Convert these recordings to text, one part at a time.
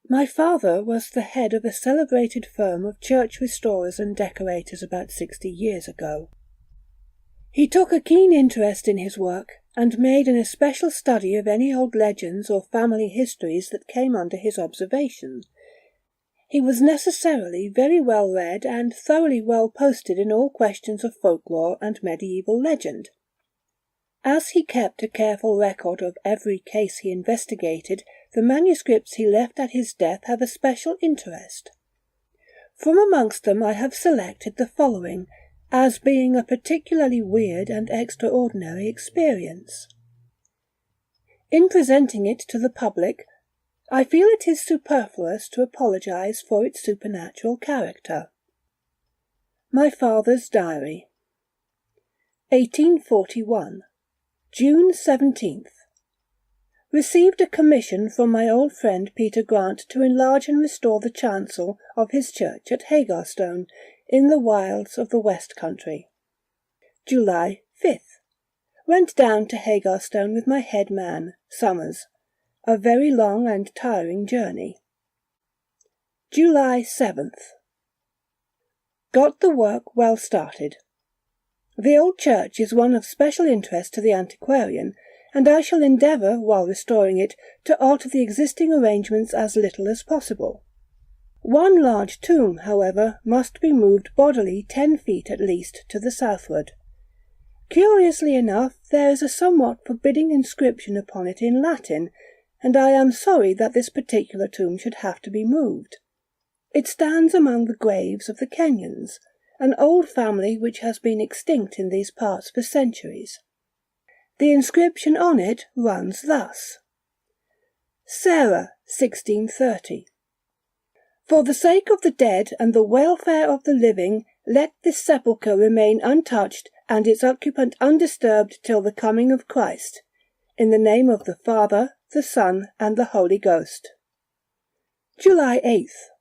My father was the head of a celebrated firm of church restorers and decorators about 60 years ago. He took a keen interest in his work and made an especial study of any old legends or family histories that came under his observation. He was necessarily very well read and thoroughly well posted in all questions of folklore and medieval legend. As he kept a careful record of every case he investigated, the manuscripts he left at his death have a special interest. From amongst them I have selected the following, as being a particularly weird and extraordinary experience. In presenting it to the public, I feel it is superfluous to apologize for its supernatural character. My father's diary. 1841. June 17th. Received a commission from my old friend Peter Grant to enlarge and restore the chancel of his church at Hagarstone, in the wilds of the West Country. July 5th. Went down to Hagarstone with my head man, Summers. A very long and tiring journey. July 7th. Got the work well started. The old church is one of special interest to the antiquarian, and I shall endeavour, while restoring it, to alter the existing arrangements as little as possible. One large tomb, however, must be moved bodily 10 feet at least to the southward. Curiously enough, there is a somewhat forbidding inscription upon it in Latin, and I am sorry that this particular tomb should have to be moved. It stands among the graves of the Kenyans, an old family which has been extinct in these parts for centuries. The inscription on it runs thus: Sarah, 1630. For the sake of the dead and the welfare of the living, let this sepulchre remain untouched and its occupant undisturbed till the coming of Christ. In the name of the Father, the Son, and the Holy Ghost. July 8th.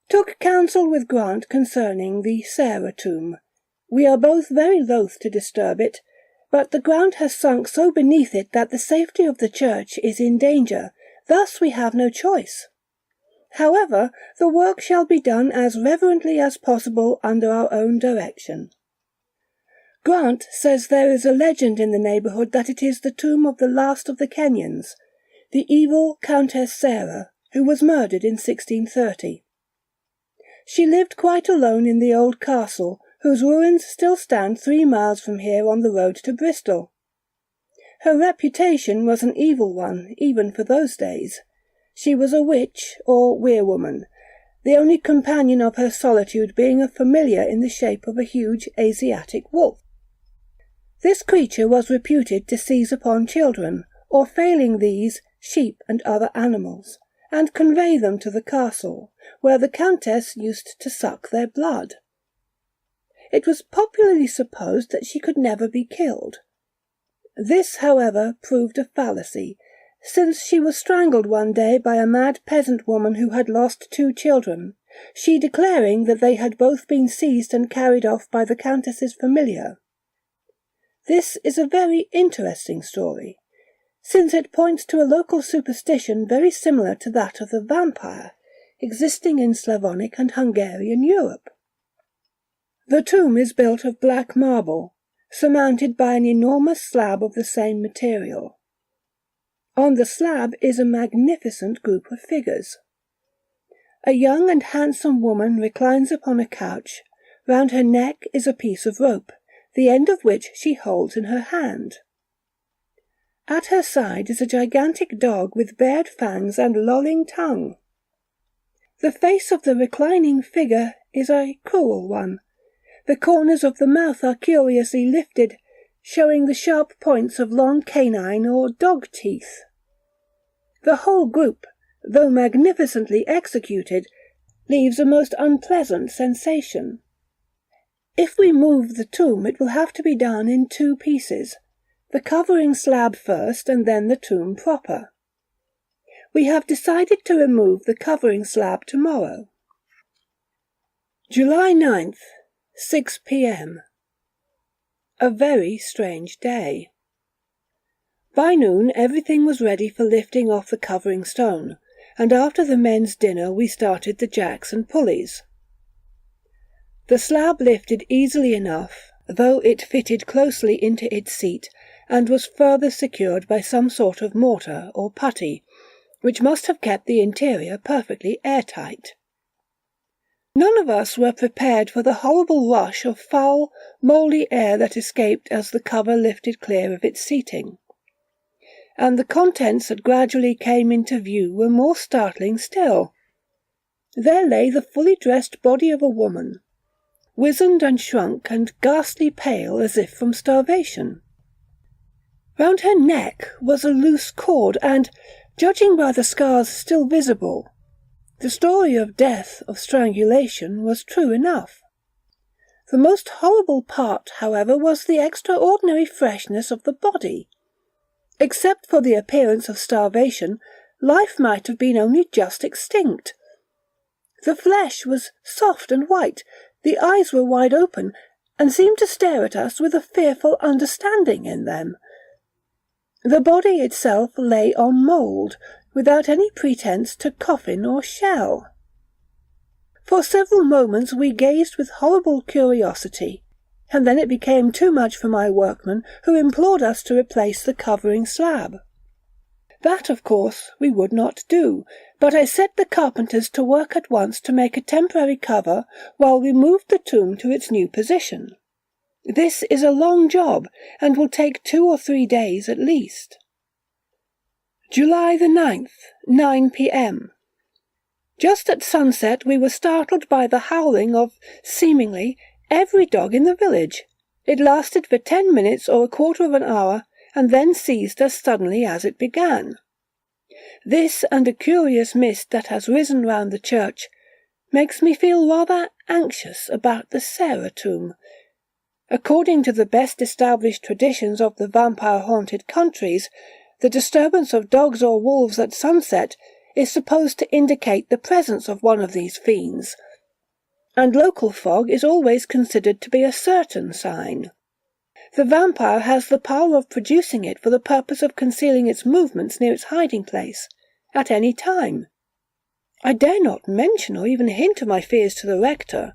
Took counsel with Grant concerning the Sarah tomb. We are both very loath to disturb it, but the ground has sunk so beneath it that the safety of the church is in danger. Thus we have no choice. However, the work shall be done as reverently as possible under our own direction. Grant says there is a legend in the neighbourhood that it is the tomb of the last of the Kenyans, the evil Countess Sarah, who was murdered in 1630. She lived quite alone in the old castle, whose ruins still stand 3 miles from here on the road to Bristol. Her reputation was an evil one, even for those days. She was a witch, or werewoman, the only companion of her solitude being a familiar in the shape of a huge Asiatic wolf. This creature was reputed to seize upon children, or failing these, sheep and other animals, and convey them to the castle, where the Countess used to suck their blood. It was popularly supposed that she could never be killed. This, however, proved a fallacy, since she was strangled one day by a mad peasant woman who had lost 2 children, she declaring that they had both been seized and carried off by the Countess's familiar. This is a very interesting story, since it points to a local superstition very similar to that of the vampire, existing in Slavonic and Hungarian Europe. The tomb is built of black marble, surmounted by an enormous slab of the same material. On the slab is a magnificent group of figures. A young and handsome woman reclines upon a couch. Round her neck is a piece of rope, the end of which she holds in her hand. At her side is a gigantic dog with bared fangs and lolling tongue. The face of the reclining figure is a cruel one. The corners of the mouth are curiously lifted, showing the sharp points of long canine or dog teeth. The whole group, though magnificently executed, leaves a most unpleasant sensation. If we move the tomb, it will have to be done in 2 pieces, the covering slab first and then the tomb proper. We have decided to remove the covering slab tomorrow. July 9th, 6 p.m. A very strange day. By noon everything was ready for lifting off the covering stone, and after the men's dinner we started the jacks and pulleys. The slab lifted easily enough, though it fitted closely into its seat and was further secured by some sort of mortar or putty, which must have kept the interior perfectly airtight. None of us were prepared for the horrible rush of foul, mouldy air that escaped as the cover lifted clear of its seating. And the contents that gradually came into view were more startling still. There lay the fully dressed body of a woman, wizened and shrunk and ghastly pale as if from starvation. Round her neck was a loose cord, and, judging by the scars still visible, the story of death of strangulation was true enough. The most horrible part, however, was the extraordinary freshness of the body. Except for the appearance of starvation, life might have been only just extinct. The flesh was soft and white, the eyes were wide open, and seemed to stare at us with a fearful understanding in them. The body itself lay on mould, without any pretence to coffin or shell. For several moments we gazed with horrible curiosity, and then it became too much for my workmen, who implored us to replace the covering slab. That, of course, we would not do, but I set the carpenters to work at once to make a temporary cover while we moved the tomb to its new position. This is a long job, and will take 2 or 3 days at least. July the 9th, 9 p.m. Just at sunset we were startled by the howling of, seemingly, every dog in the village. It lasted for 10 minutes or a quarter of an hour, and then ceased as suddenly as it began. This, and a curious mist that has risen round the church, makes me feel rather anxious about the Sarah tomb. According to the best established traditions of the vampire-haunted countries, the disturbance of dogs or wolves at sunset is supposed to indicate the presence of one of these fiends, and local fog is always considered to be a certain sign. The vampire has the power of producing it for the purpose of concealing its movements near its hiding place, at any time. I dare not mention or even hint of my fears to the rector,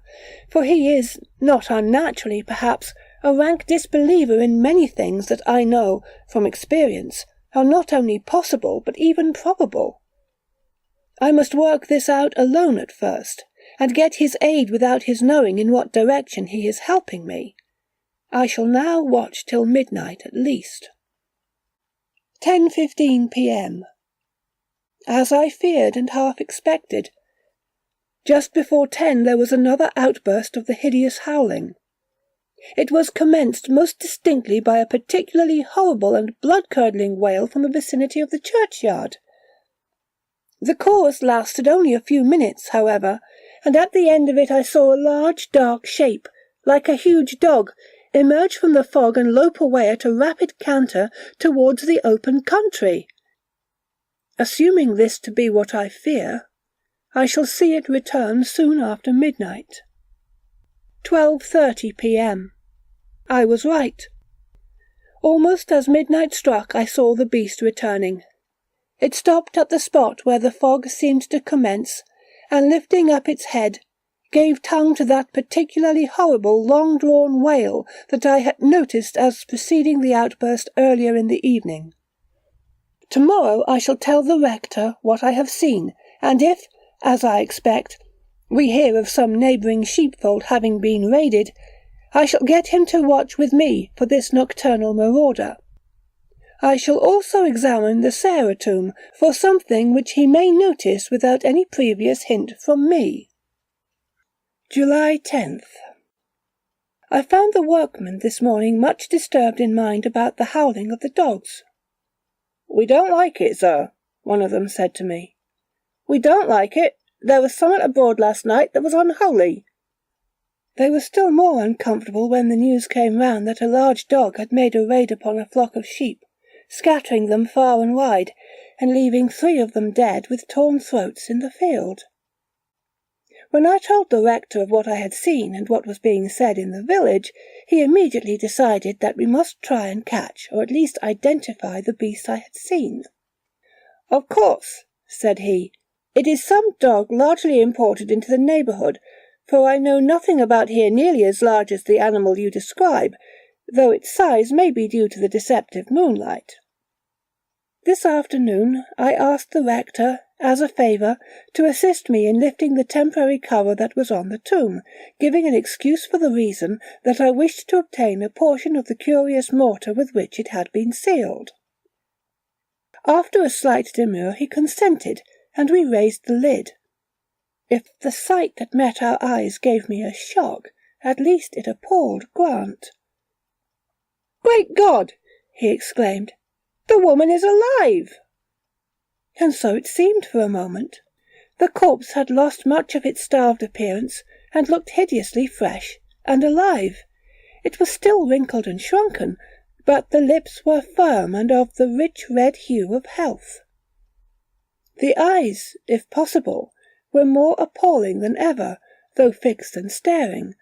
for he is, not unnaturally perhaps, a rank disbeliever in many things that I know, from experience, are not only possible but even probable. I must work this out alone at first, and get his aid without his knowing in what direction he is helping me. I shall now watch till midnight at least. 10:15 p.m. As I feared and half expected. Just before 10 there was another outburst of the hideous howling. It was commenced most distinctly by a particularly horrible and blood-curdling wail from the vicinity of the churchyard. The chorus lasted only a few minutes, however, and at the end of it I saw a large dark shape, like a huge dog, emerge from the fog and lope away at a rapid canter towards the open country. Assuming this to be what I fear, I shall see it return soon after midnight. 12:30 p.m. I was right. Almost as midnight struck I saw the beast returning. It stopped at the spot where the fog seemed to commence, and lifting up its head, gave tongue to that particularly horrible long-drawn wail that I had noticed as preceding the outburst earlier in the evening. Tomorrow I shall tell the rector what I have seen, and if, as I expect, we hear of some neighbouring sheepfold having been raided, I shall get him to watch with me for this nocturnal marauder. I shall also examine the Sarah tomb for something which he may notice without any previous hint from me. July 10th. I found the workmen this morning much disturbed in mind about the howling of the dogs. "We don't like it, sir," one of them said to me. "We don't like it. There was someone abroad last night that was unholy." They were still more uncomfortable when the news came round that a large dog had made a raid upon a flock of sheep, scattering them far and wide, and leaving 3 of them dead with torn throats in the field. When I told the rector of what I had seen and what was being said in the village, he immediately decided that we must try and catch, or at least identify, the beast I had seen. "Of course," said he, It is some dog largely imported into the neighbourhood, for I know nothing about here nearly as large as the animal you describe, though its size may be due to the deceptive moonlight. This afternoon I asked the rector, as a favour, to assist me in lifting the temporary cover that was on the tomb, giving an excuse for the reason that I wished to obtain a portion of the curious mortar with which it had been sealed. After a slight demur he consented, and we raised the lid. If the sight that met our eyes gave me a shock, at least it appalled Grant. "Great God!" he exclaimed. "The woman is alive!" And so it seemed for a moment. The corpse had lost much of its starved appearance, and looked hideously fresh and alive. It was still wrinkled and shrunken, but the lips were firm and of the rich red hue of health. The eyes, if possible, were more appalling than ever, though fixed and staring.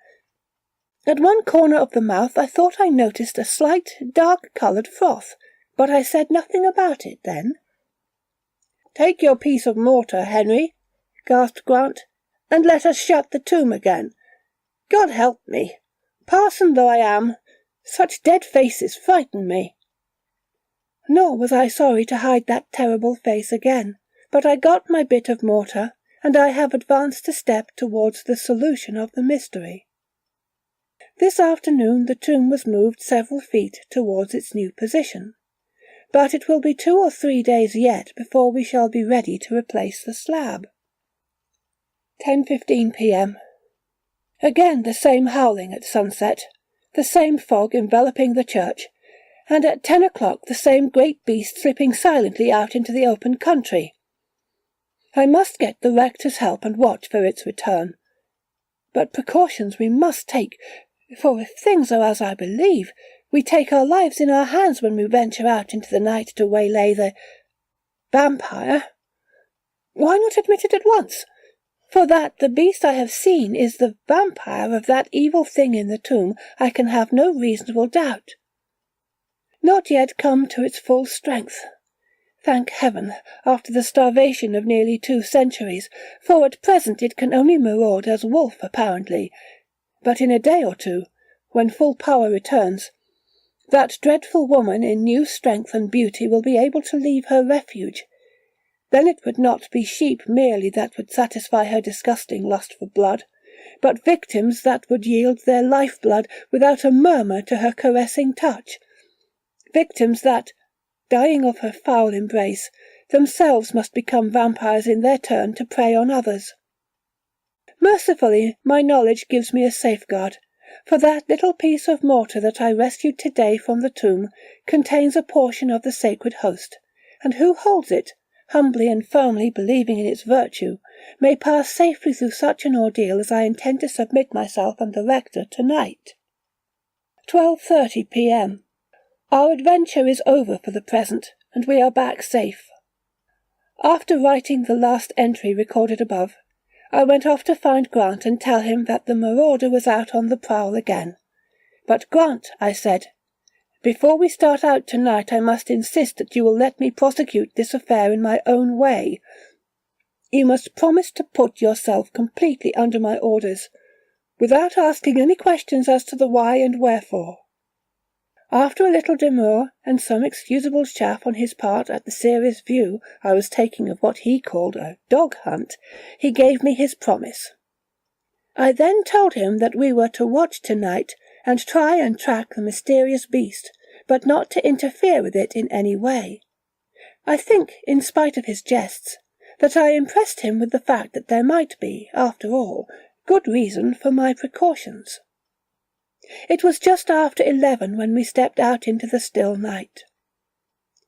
At one corner of the mouth I thought I noticed a slight, dark-coloured froth, but I said nothing about it then. "Take your piece of mortar, Henry," gasped Grant, "and let us shut the tomb again. God help me! Parson though I am, such dead faces frighten me." Nor was I sorry to hide that terrible face again, but I got my bit of mortar, and I have advanced a step towards the solution of the mystery. This afternoon the tomb was moved several feet towards its new position, but it will be 2 or 3 days yet before we shall be ready to replace the slab. 10:15 p.m. Again the same howling at sunset, the same fog enveloping the church, and at 10 o'clock the same great beast slipping silently out into the open country. I must get the rector's help and watch for its return. But precautions we must take, for if things are as I believe, we take our lives in our hands when we venture out into the night to waylay the vampire. Why not admit it at once? For that the beast I have seen is the vampire of that evil thing in the tomb, I can have no reasonable doubt. Not yet come to its full strength. Thank heaven, after the starvation of nearly 2 centuries, for at present it can only maraud as wolf apparently, but in a day or two, when full power returns, that dreadful woman in new strength and beauty will be able to leave her refuge. Then it would not be sheep merely that would satisfy her disgusting lust for blood, but victims that would yield their life-blood without a murmur to her caressing touch. Victims that, dying of her foul embrace, themselves must become vampires in their turn to prey on others. Mercifully, my knowledge gives me a safeguard, for that little piece of mortar that I rescued today from the tomb contains a portion of the sacred host, and who holds it, humbly and firmly believing in its virtue, may pass safely through such an ordeal as I intend to submit myself and the rector tonight. 12:30 p.m. Our adventure is over for the present, and we are back safe. After writing the last entry recorded above, I went off to find Grant and tell him that the marauder was out on the prowl again. "But Grant," I said, "before we start out tonight I must insist that you will let me prosecute this affair in my own way. You must promise to put yourself completely under my orders, without asking any questions as to the why and wherefore." After a little demur and some excusable chaff on his part at the serious view I was taking of what he called a dog hunt, he gave me his promise. I then told him that we were to watch tonight and try and track the mysterious beast, but not to interfere with it in any way. I think, in spite of his jests, that I impressed him with the fact that there might be, after all, good reason for my precautions. It was just after 11 when we stepped out into the still night.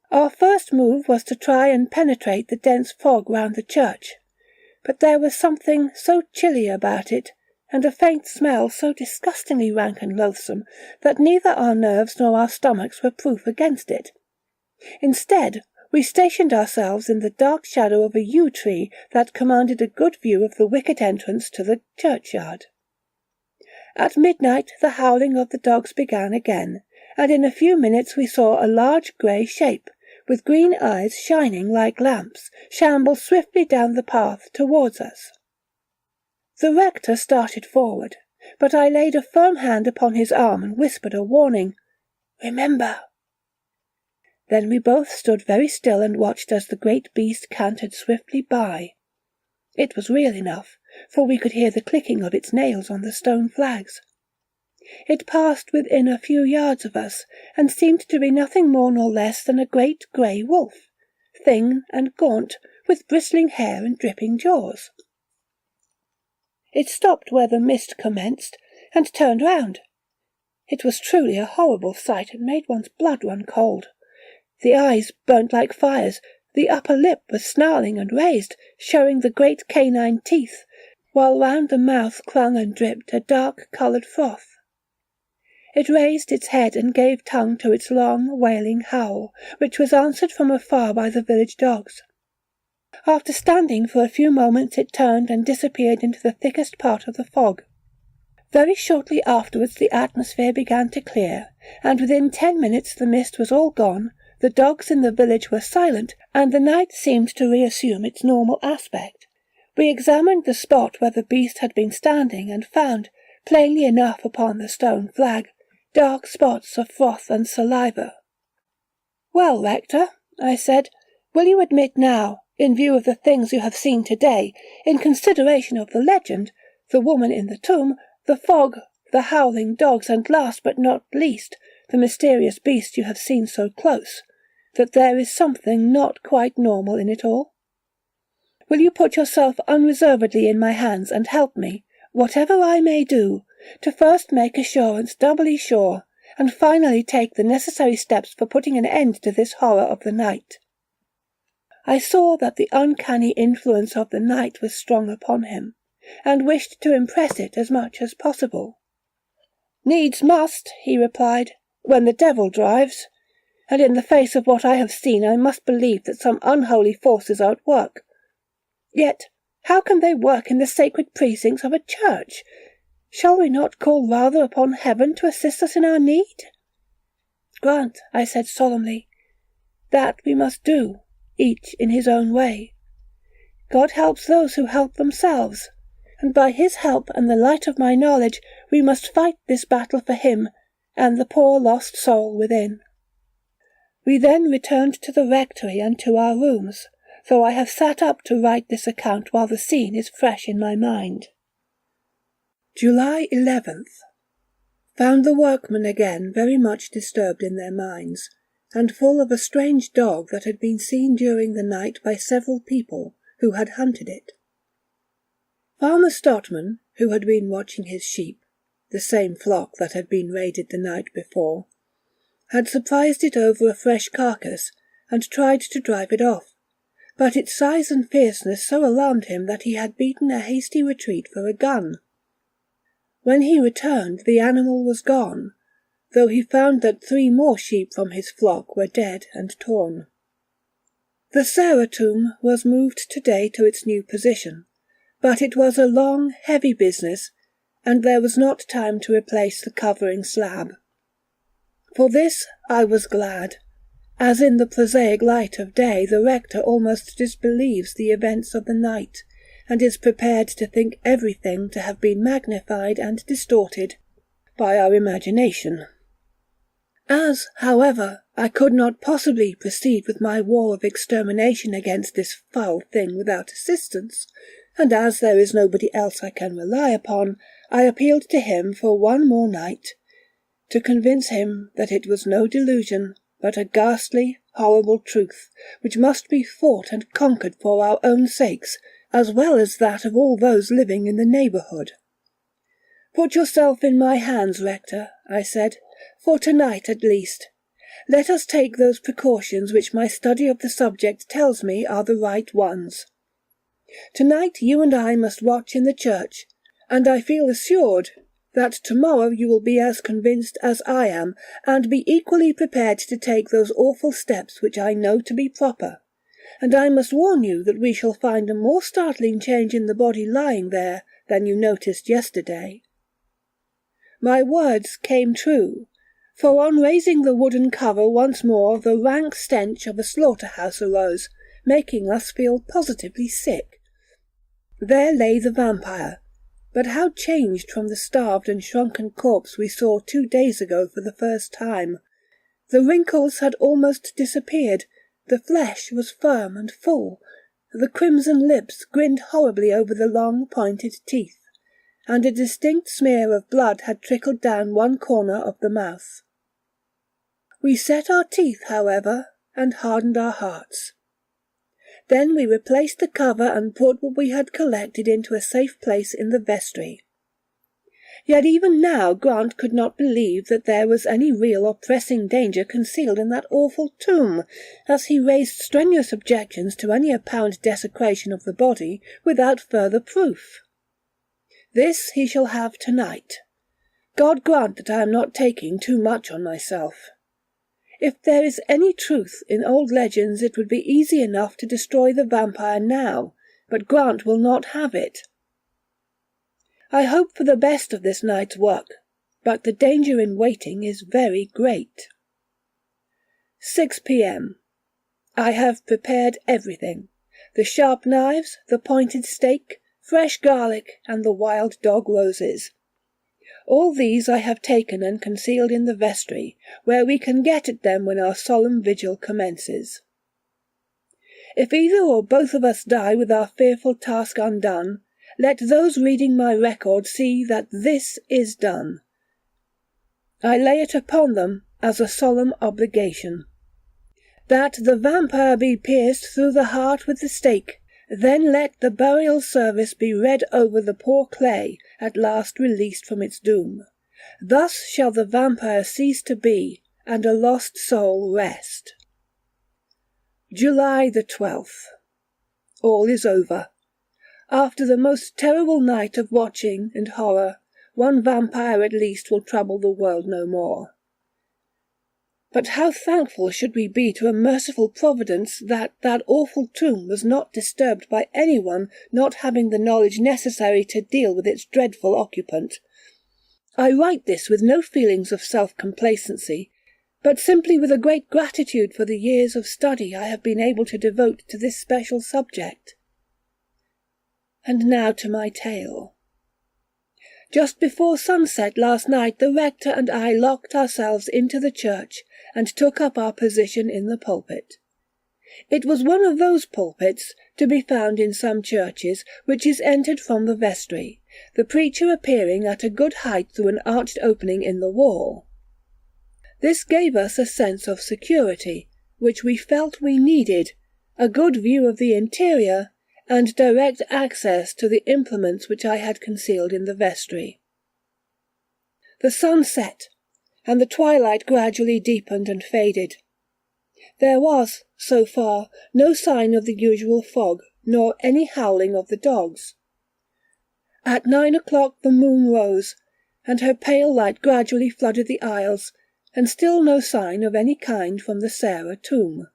Our first move was to try and penetrate the dense fog round the church, but there was something so chilly about it, and a faint smell so disgustingly rank and loathsome, that neither our nerves nor our stomachs were proof against it. Instead, we stationed ourselves in the dark shadow of a yew tree that commanded a good view of the wicket entrance to the churchyard. At midnight the howling of the dogs began again, and in a few minutes we saw a large grey shape, with green eyes shining like lamps, shambled swiftly down the path towards us. The rector started forward, but I laid a firm hand upon his arm and whispered a warning, "Remember!" Then we both stood very still and watched as the great beast cantered swiftly by. It was real enough, for we could hear the clicking of its nails on the stone flags. It passed within a few yards of us, and seemed to be nothing more nor less than a great grey wolf, thin and gaunt, with bristling hair and dripping jaws. It stopped where the mist commenced, and turned round. It was truly a horrible sight, and made one's blood run cold. The eyes burnt like fires, the upper lip was snarling and raised, showing the great canine teeth, while round the mouth clung and dripped a dark-coloured froth. It raised its head and gave tongue to its long, wailing howl, which was answered from afar by the village dogs. After standing for a few moments it turned and disappeared into the thickest part of the fog. Very shortly afterwards the atmosphere began to clear, and within 10 minutes the mist was all gone, the dogs in the village were silent, and the night seemed to reassume its normal aspect. We examined the spot where the beast had been standing, and found, plainly enough upon the stone flag, dark spots of froth and saliva. "Well, Rector," I said, "will you admit now, in view of the things you have seen today, in consideration of the legend, the woman in the tomb, the fog, the howling dogs, and last but not least, the mysterious beast you have seen so close, that there is something not quite normal in it all? Will you put yourself unreservedly in my hands and help me, whatever I may do, to first make assurance doubly sure, and finally take the necessary steps for putting an end to this horror of the night?" I saw that the uncanny influence of the night was strong upon him, and wished to impress it as much as possible. "Needs must," he replied, "when the devil drives, and in the face of what I have seen I must believe that some unholy forces are at work. Yet, how can they work in the sacred precincts of a church? Shall we not call rather upon heaven to assist us in our need?" "Grant," I said solemnly, "that we must do, each in his own way. God helps those who help themselves, and by his help and the light of my knowledge we must fight this battle for him and the poor lost soul within." We then returned to the rectory and to our rooms, though I have sat up to write this account while the scene is fresh in my mind. July 11th. Found the workmen again very much disturbed in their minds, and full of a strange dog that had been seen during the night by several people who had hunted it. Farmer Stotman, who had been watching his sheep, the same flock that had been raided the night before, had surprised it over a fresh carcass, and tried to drive it off, but its size and fierceness so alarmed him that he had beaten a hasty retreat for a gun. When he returned the animal was gone, though he found that 3 more sheep from his flock were dead and torn. The Sarah tomb was moved today to its new position, but it was a long, heavy business, and there was not time to replace the covering slab. For this I was glad, as in the prosaic light of day the rector almost disbelieves the events of the night, and is prepared to think everything to have been magnified and distorted by our imagination. As, however, I could not possibly proceed with my war of extermination against this foul thing without assistance, and as there is nobody else I can rely upon, I appealed to him for one more night, to convince him that it was no delusion, but a ghastly, horrible truth, which must be fought and conquered for our own sakes, as well as that of all those living in the neighbourhood. "Put yourself in my hands, Rector," I said, "for tonight at least. Let us take those precautions which my study of the subject tells me are the right ones. Tonight you and I must watch in the church, and I feel assured that tomorrow you will be as convinced as I am, and be equally prepared to take those awful steps which I know to be proper. And I must warn you that we shall find a more startling change in the body lying there than you noticed yesterday." My words came true, for on raising the wooden cover once more the rank stench of a slaughter-house arose, making us feel positively sick. There lay the vampire, but how changed from the starved and shrunken corpse we saw 2 days ago for the first time! The wrinkles had almost disappeared, the flesh was firm and full, the crimson lips grinned horribly over the long pointed teeth, and a distinct smear of blood had trickled down one corner of the mouth. We set our teeth, however, and hardened our hearts. Then we replaced the cover and put what we had collected into a safe place in the vestry. Yet even now Grant could not believe that there was any real or pressing danger concealed in that awful tomb, as he raised strenuous objections to any apparent desecration of the body without further proof. This he shall have tonight. God grant that I am not taking too much on myself. If there is any truth in old legends, it would be easy enough to destroy the vampire now, but Grant will not have it. I hope for the best of this night's work, but the danger in waiting is very great. 6 p.m. I have prepared everything: the sharp knives, the pointed stake, fresh garlic, and the wild dog roses. All these I have taken and concealed in the vestry, where we can get at them when our solemn vigil commences. If either or both of us die with our fearful task undone, let those reading my record see that this is done. I lay it upon them as a solemn obligation. That the vampire be pierced through the heart with the stake, then let the burial service be read over the poor clay, at last released from its doom. Thus shall the vampire cease to be, and a lost soul rest. July the 12th. All is over. After the most terrible night of watching and horror, one vampire at least will trouble the world no more. But how thankful should we be to a merciful Providence that awful tomb was not disturbed by anyone not having the knowledge necessary to deal with its dreadful occupant. I write this with no feelings of self-complacency, but simply with a great gratitude for the years of study I have been able to devote to this special subject. And now to my tale. Just before sunset last night the rector and I locked ourselves into the church and took up our position in the pulpit. It was one of those pulpits, to be found in some churches, which is entered from the vestry, the preacher appearing at a good height through an arched opening in the wall. This gave us a sense of security, which we felt we needed, a good view of the interior, and direct access to the implements which I had concealed in the vestry. The sun set, and the twilight gradually deepened and faded. There was, so far, no sign of the usual fog, nor any howling of the dogs. At 9 o'clock the moon rose, and her pale light gradually flooded the aisles, and still no sign of any kind from the Sarah tomb.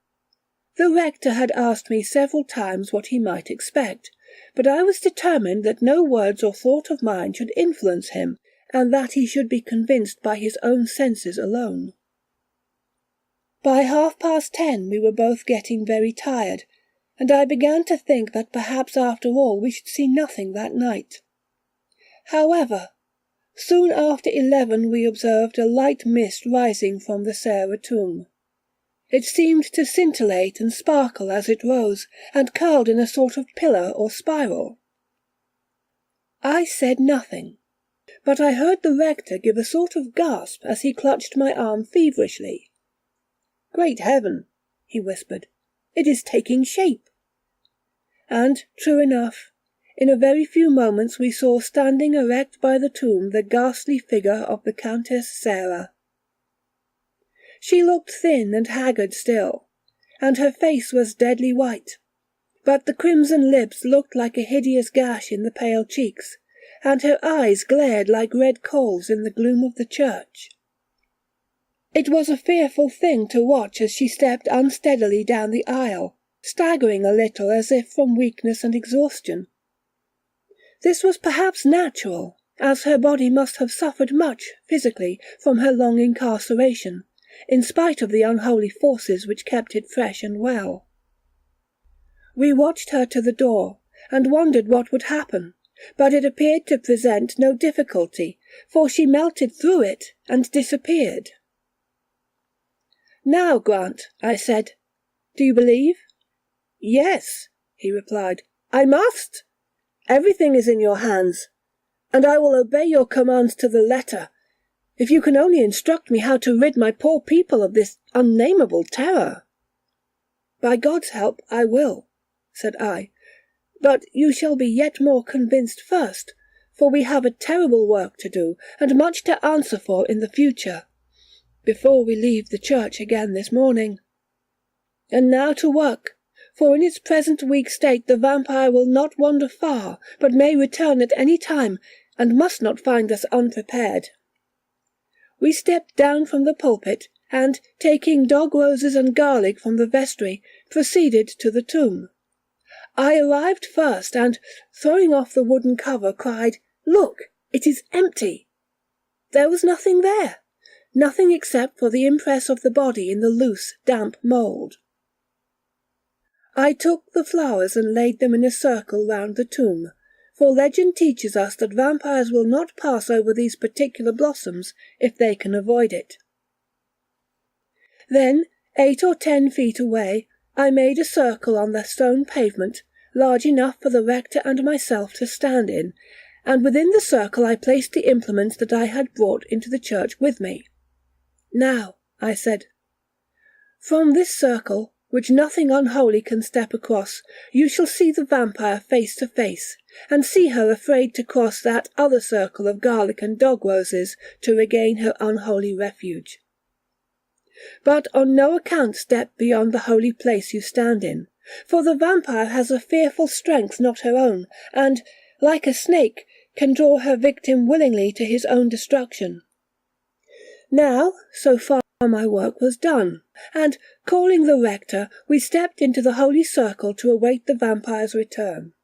The rector had asked me several times what he might expect, but I was determined that no words or thought of mine should influence him, and that he should be convinced by his own senses alone. By 10:30 we were both getting very tired, and I began to think that perhaps after all we should see nothing that night. However, soon after 11 we observed a light mist rising from the Sarah tomb. It seemed to scintillate and sparkle as it rose, and curled in a sort of pillar or spiral. I said nothing, but I heard the rector give a sort of gasp as he clutched my arm feverishly. "Great heaven," he whispered, "it is taking shape." And, true enough, in a very few moments we saw standing erect by the tomb the ghastly figure of the Countess Sarah. She looked thin and haggard still, and her face was deadly white, but the crimson lips looked like a hideous gash in the pale cheeks, and her eyes glared like red coals in the gloom of the church. It was a fearful thing to watch as she stepped unsteadily down the aisle, staggering a little as if from weakness and exhaustion. This was perhaps natural, as her body must have suffered much physically from her long incarceration, in spite of the unholy forces which kept it fresh and well. We watched her to the door, and wondered what would happen, but it appeared to present no difficulty, for she melted through it and disappeared. "Now, Grant," I said, "do you believe?" "Yes," he replied, "I must. Everything is in your hands, and I will obey your commands to the letter, if you can only instruct me how to rid my poor people of this unnameable terror." "By God's help I will," said I, "but you shall be yet more convinced first, for we have a terrible work to do, and much to answer for in the future, before we leave the church again this morning. And now to work, for in its present weak state the vampire will not wander far, but may return at any time, and must not find us unprepared." We stepped down from the pulpit, and, taking dog roses and garlic from the vestry, proceeded to the tomb. I arrived first, and, throwing off the wooden cover, cried, "Look, it is empty!" There was nothing there, nothing except for the impress of the body in the loose, damp mould. I took the flowers and laid them in a circle round the tomb, for legend teaches us that vampires will not pass over these particular blossoms if they can avoid it. Then, 8 or 10 feet away, I made a circle on the stone pavement, large enough for the rector and myself to stand in, and within the circle I placed the implements that I had brought into the church with me. "Now," I said, "from this circle, which nothing unholy can step across, you shall see the vampire face to face, and see her afraid to cross that other circle of garlic and dog roses to regain her unholy refuge. But on no account step beyond the holy place you stand in, for the vampire has a fearful strength not her own, and, like a snake, can draw her victim willingly to his own destruction." Now, so far my work was done, and, calling the rector, we stepped into the holy circle to await the vampire's return.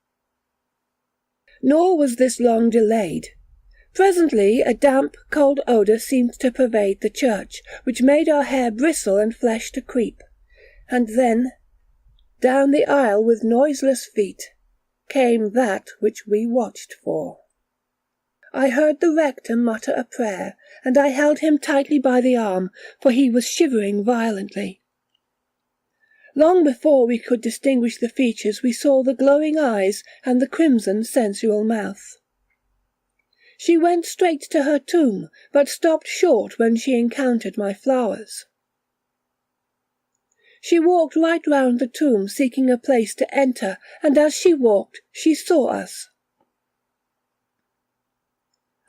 Nor was this long delayed. Presently a damp, cold odour seemed to pervade the church, which made our hair bristle and flesh to creep, and then, down the aisle with noiseless feet, came that which we watched for. I heard the rector mutter a prayer, and I held him tightly by the arm, for he was shivering violently. Long before we could distinguish the features we saw the glowing eyes and the crimson sensual mouth. She went straight to her tomb, but stopped short when she encountered my flowers. She walked right round the tomb, seeking a place to enter, and as she walked she saw us.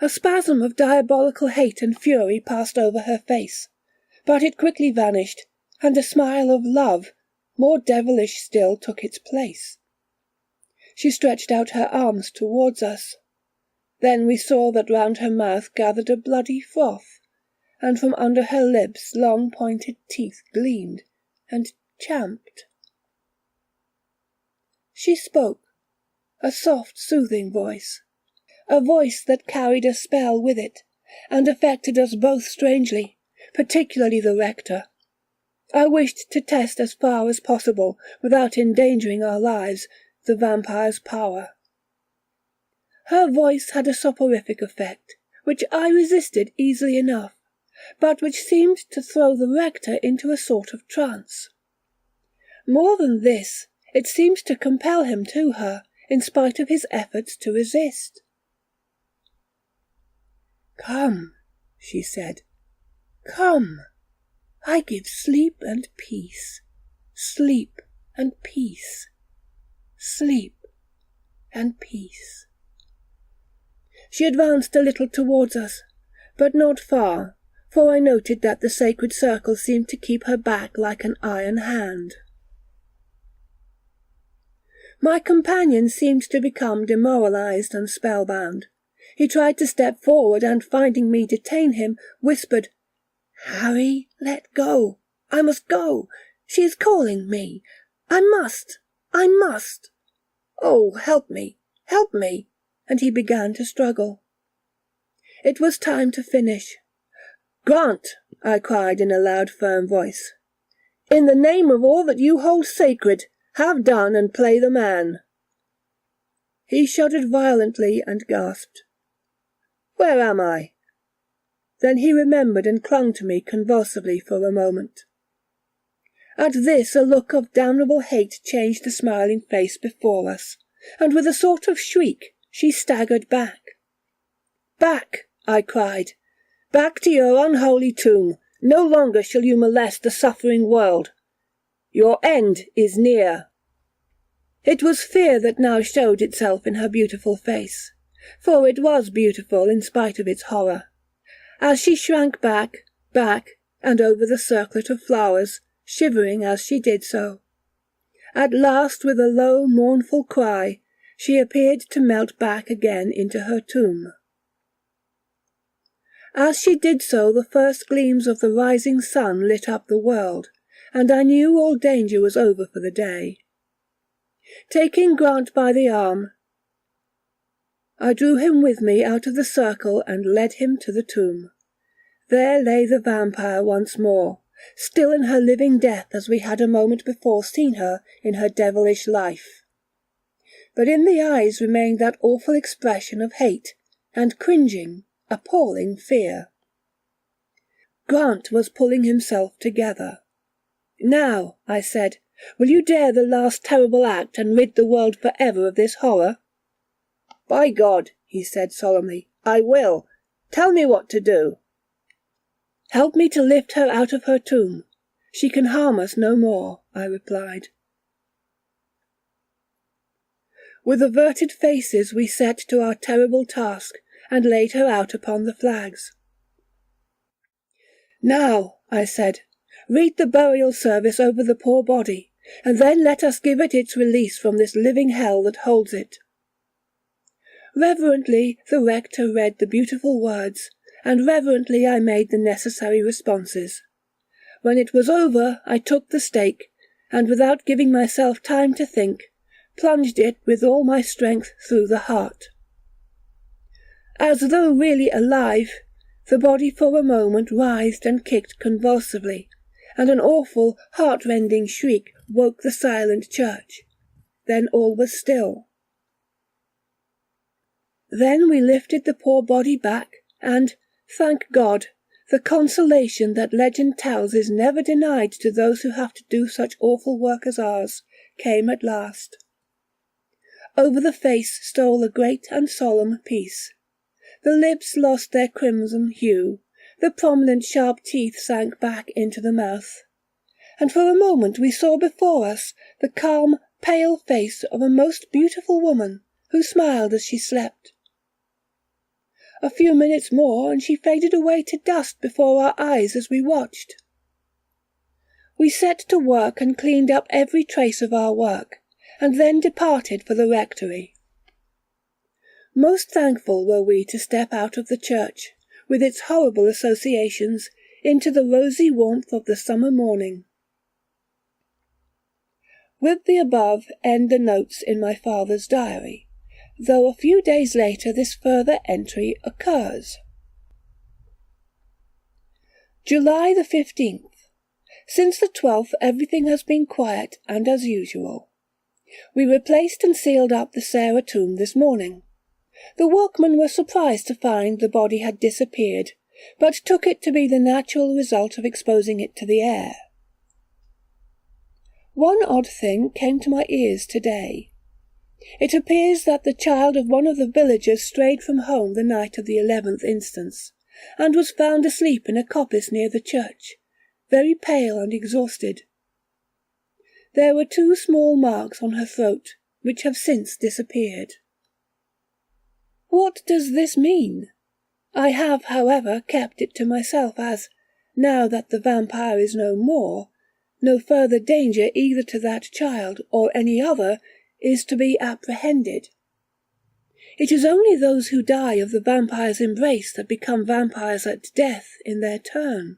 A spasm of diabolical hate and fury passed over her face, but it quickly vanished, and a smile of love, more devilish still, took its place. She stretched out her arms towards us. Then we saw that round her mouth gathered a bloody froth, and from under her lips long pointed teeth gleamed and champed. She spoke, a soft soothing voice, a voice that carried a spell with it, and affected us both strangely, particularly the rector. I wished to test as far as possible, without endangering our lives, the vampire's power. Her voice had a soporific effect, which I resisted easily enough, but which seemed to throw the rector into a sort of trance. More than this, it seemed to compel him to her, in spite of his efforts to resist. "Come," she said, "come. I give sleep and peace, sleep and peace, sleep and peace." She advanced a little towards us, but not far, for I noted that the sacred circle seemed to keep her back like an iron hand. My companion seemed to become demoralized and spellbound. He tried to step forward, and finding me detain him, whispered, "Harry, let go. I must go. She is calling me. I must. Oh, help me, and he began to struggle. It was time to finish. "Grant," I cried in a loud, firm voice, "in the name of all that you hold sacred, have done and play the man." He shuddered violently and gasped, "Where am I?" Then he remembered and clung to me convulsively for a moment. At this a look of damnable hate changed the smiling face before us, and with a sort of shriek she staggered back. "Back," I cried, "back to your unholy tomb. No longer shall you molest the suffering world. Your end is near." It was fear that now showed itself in her beautiful face, for it was beautiful in spite of its horror. As she shrank back, and over the circlet of flowers, shivering as she did so. At last, with a low, mournful cry, she appeared to melt back again into her tomb. As she did so, the first gleams of the rising sun lit up the world, and I knew all danger was over for the day. Taking Grant by the arm, I drew him with me out of the circle and led him to the tomb. There lay the vampire once more, still in her living death as we had a moment before seen her in her devilish life. But in the eyes remained that awful expression of hate and cringing, appalling fear. Grant was pulling himself together. "Now," I said, "will you dare the last terrible act and rid the world for ever of this horror?" "By God," he said solemnly, "I will. Tell me what to do." "Help me to lift her out of her tomb. She can harm us no more," I replied. With averted faces we set to our terrible task and laid her out upon the flags. "Now," I said, "read the burial service over the poor body, and then let us give it its release from this living hell that holds it." Reverently the rector read the beautiful words, and reverently I made the necessary responses. When it was over, I took the stake, and without giving myself time to think, plunged it with all my strength through the heart. As though really alive, the body for a moment writhed and kicked convulsively, and an awful, heart-rending shriek woke the silent church. Then all was still. Then we lifted the poor body back, and, thank God, the consolation that legend tells is never denied to those who have to do such awful work as ours, came at last. Over the face stole a great and solemn peace. The lips lost their crimson hue, the prominent sharp teeth sank back into the mouth, and for a moment we saw before us the calm, pale face of a most beautiful woman, who smiled as she slept. A few minutes more and she faded away to dust before our eyes as we watched. We set to work and cleaned up every trace of our work, and then departed for the rectory. Most thankful were we to step out of the church, with its horrible associations, into the rosy warmth of the summer morning. With the above end the notes in my father's diary, though a few days later this further entry occurs. July the 15th. Since the 12th everything has been quiet and as usual. We replaced and sealed up the Sarah tomb this morning. The workmen were surprised to find the body had disappeared, but took it to be the natural result of exposing it to the air. One odd thing came to my ears today. It appears that the child of one of the villagers strayed from home the night of the 11th instance, and was found asleep in a coppice near the church, very pale and exhausted. There were 2 small marks on her throat, which have since disappeared. What does this mean? I have, however, kept it to myself as, now that the vampire is no more, no further danger either to that child or any other is to be apprehended. It is only those who die of the vampire's embrace that become vampires at death in their turn.